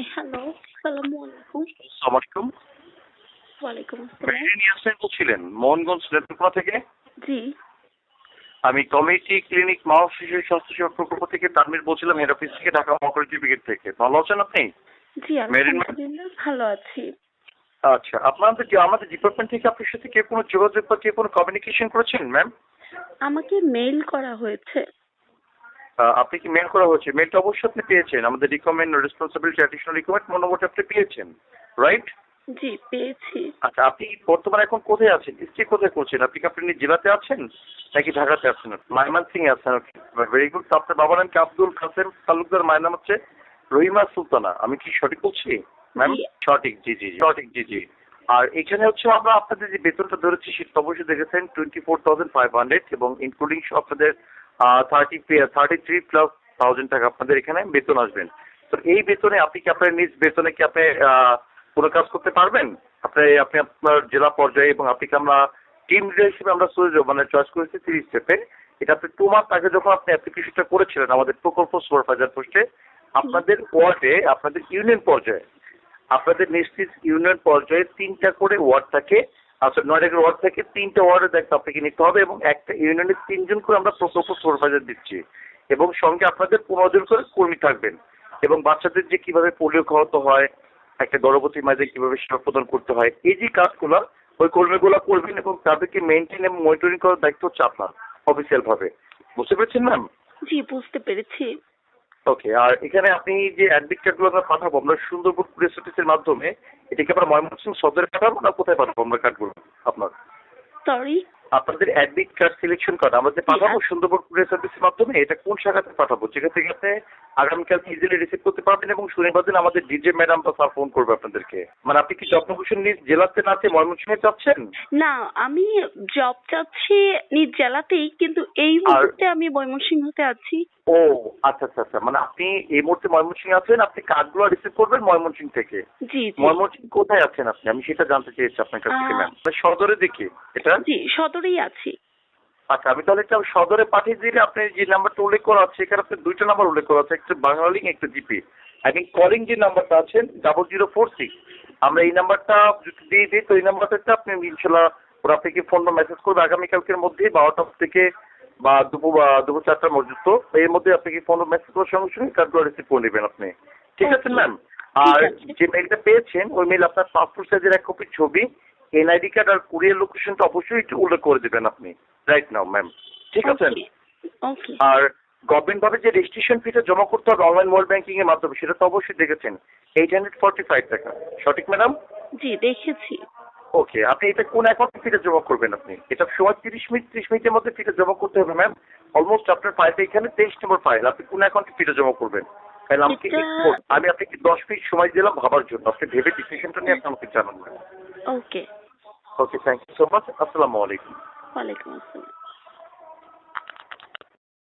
Hello, আসসালামু আলাইকুম। আসসালামু ওয়ালাইকুম আসসালাম। মেরিন ইয়াসিন বলছিলেন মোহনগঞ্জ নেত্রকোনা থেকে। জি, আমি কমিউনিটি ক্লিনিক মা ও শিশু স্বাস্থ্য সেবা প্রকল্প থেকে তানভীর বলছিলাম, হেড অফিস থেকে, ঢাকা মহাখালী ব্রিগেড থেকে। ভালো আছেন আপনি? জি মেরিন আলহামদুলিল্লাহ ভালো আছি। আচ্ছা, আমাদের ডিপার্টমেন্ট থেকে আপনার সাথে কেউ কোনো যোগাযোগ বা কেউ কোনো কমিউনিকেশন করেছেন ম্যাম? আমাকে মেইল করা হয়েছে। আপনি কি মেল করা হয়েছে? মেলটা অবশ্যই আপনি পেয়েছেন। আমাদের রিকমেন্ড রেসপন্সিবিলিটি অ্যাডিশনাল রিকমেন্ড নম্বরটা আপনি পেয়েছেন, রাইট? জি পেয়েছি। আচ্ছা, আপনি বর্তমানে এখন কোথায় আছেন? স্টে কোথায় করছেন? আপনি কি আপনার জেলাতে আছেন নাকি ঢাকাতে আছেন? ময়মনসিং এ আছেন। Very good. আপনার বাবার নাম কি আব্দুল কাসেম তালুকদার, মায়ের নাম হচ্ছে রহিমা সুলতানা। আমি কি সঠিক বলছি ম্যাম? জি সঠিক, জি জি জি। সঠিক, জি জি। আর এখানে হচ্ছে আমরা আপনাদের যে বেতনটা ধরেছি সেটা অবশ্যই দেখেছেন 24,500 এবং ইনক্লুডিং আপনাদের 33+1000 টাকা আপনাদের এখানে বেতন আসবেন। তো এই বেতনে আপনি কি আপনার নিজ বেতনে কি আপনি কোনো কাজ করতে পারবেন? আপনি আপনার জেলা পর্যায়ে, এবং আপনি কি আমরা টিম লিডার হিসেবে আমরা মানে চয়েস করেছি 30 স্টেপে। এটা আপনি 2 মাস আগে যখন আপনি অ্যাপ্লিকেশনটা করেছিলেন আমাদের প্রকল্প সুপারভাইজার পোস্টে, আপনাদের ওয়ার্ডে, আপনাদের ইউনিয়ন পর্যায়ে, আপনাদের নিশ্চিত ইউনিয়ন পর্যায়ে 3টা করে ওয়ার্ড থাকে। আচ্ছা, 9টা করে ওয়ার্ড থেকে 3টা ওয়ার্ডের দায়িত্ব আপনাকে নিতে হবে, এবং একটা ইউনিয়নে 3 জন করে আমরা প্রকল্প সুপারভাইজার দিচ্ছি, এবং সঙ্গে আপনাদের 15 জন করে কর্মী থাকবেন। এবং বাচ্চাদের যে কিভাবে পোলিও খাওয়াতে হয়, একটা গর্ভবতী মায়েদের কিভাবে সেবা প্রদান করতে হয়, এই যে কাজগুলো ওই কর্মীগুলো করবেন, এবং তাদেরকে মেনটেন এবং মনিটরিং করার দায়িত্ব হচ্ছে আপনার অফিসিয়াল ভাবে। বুঝতে পেরেছেন ম্যাম? জি বুঝতে পেরেছি। ওকে। আর এখানে আপনি যে অ্যাডমিট কার্ডগুলো আমরা পাঠাবো আমরা সুন্দরবন পুলিশ অফিসের মাধ্যমে, এটাকে আমরা ময়মনসিংহ সদরে পাঠাবো না কোথায় পাঠাবো আমরা কার্ডগুলো আপনার? সরি। আপনাদের অ্যাডমিট কার্ড সিলেকশন কার্ড আমরা যে পাঠাবো সুন্দরবন পুলিশ অফিসের মাধ্যমে, এটা কোন শাখাতে পাঠাবো যেখান থেকে আপনি আগামীকাল ইজিলি রিসিভ করতে পারবেন, এবং শনিবার দিন আমাদের ডিজে ম্যাডাম বা স্যার ফোন করবে আপনাদেরকে। মানে আপনি কি জগন্নাথ নিজ জেলাতে না আছে ময়মনসিংহে চাচ্ছেন? না, আমি জব চাচ্ছি নিজ জেলাতেই, কিন্তু এই আর মুহূর্তে আমি ময়মনসিংহতে আছি। ও আচ্ছা আচ্ছা আচ্ছা, মানে আপনি এই মুহূর্তে ময়মনসিংহে আছেন, আপনি কার্ডগুলো রিসিভ করবেন ময়মনসিংহ থেকে। জি জি। ময়মনসিংহ কোথায় আছেন আপনি? আমি সেটা জানতে চেয়েছি আপনার কাছ থেকে ম্যাম। সদরে দেখি এটা। জি সদরেই আছি। আচ্ছা, আমি তাহলে একটা সদরে পাঠিয়ে দিলে আপনি যে নাম্বারটা উল্লেখ করা আছে এখানে আপনার 2টা নাম্বার উল্লেখ করা আছে, একটা বাংলা লিঙ্ক একটা জিপি। আই থিঙ্ক কলিং যে নাম্বারটা আছেন 0046, আমরা এই নাম্বারটা যদি দিয়ে দিই তো এই নাম্বারটা আপনি ইনশাল্লাহ ওরা আপনাকে ফোন বা মেসেজ করবে আগামীকালকের মধ্যে 12টা থেকে বা দুপুর 4টার মধ্যে। তো এর মধ্যে আপনাকে ফোন মেসেজ করার সঙ্গে সঙ্গে কার্ডগুলো রিসিভ করে নেবেন আপনি। ঠিক আছে ম্যাম? আর যে মেলটা পেয়েছেন ওই মেল আপনার পাসপোর্ট সাইজের এক কপি ছবি, এনআইডি কার্ড আর কুরিয়ার লোকেশনটা অবশ্যই একটু উল্লেখ করে দেবেন আপনি রাইট নাও ম্যাম। ঠিক আছে? ওকে। আর গভর্নমেন্ট ভাবে যে রেজিস্ট্রেশন ফিটা জমা করতে হবে অনলাইন মোবাইল ব্যাংকিং এর মাধ্যমে, সেটা তো অবশ্যই দেখেছেন 845 টাকা। সঠিক ম্যাডাম? জি দেখেছি। ওকে। আপনি এটা কোন অ্যাকাউন্টে ফিটা জমা করবেন? আপনি এটা সময় 30 মিনিটের মধ্যে ফিটা জমা করতে হবে ম্যাম। অলমোস্ট আপনার ফাইলটা এখানে 23 নম্বর ফাইল। আপনি কোন অ্যাকাউন্টে ফিটা জমা করবেন? তাহলে আমাকে আমি আপনাকে 10 মিনিট সময় দিলাম ভাবার জন্য। আপনি ভেবে ডিসিশনটা নিয়ে আপনি আমাকে জানান। ওকে। ওকে, থ্যাংক ইউ সো মাচ। আসসালামু আলাইকুম। ওয়ালাইকুম আসসালাম।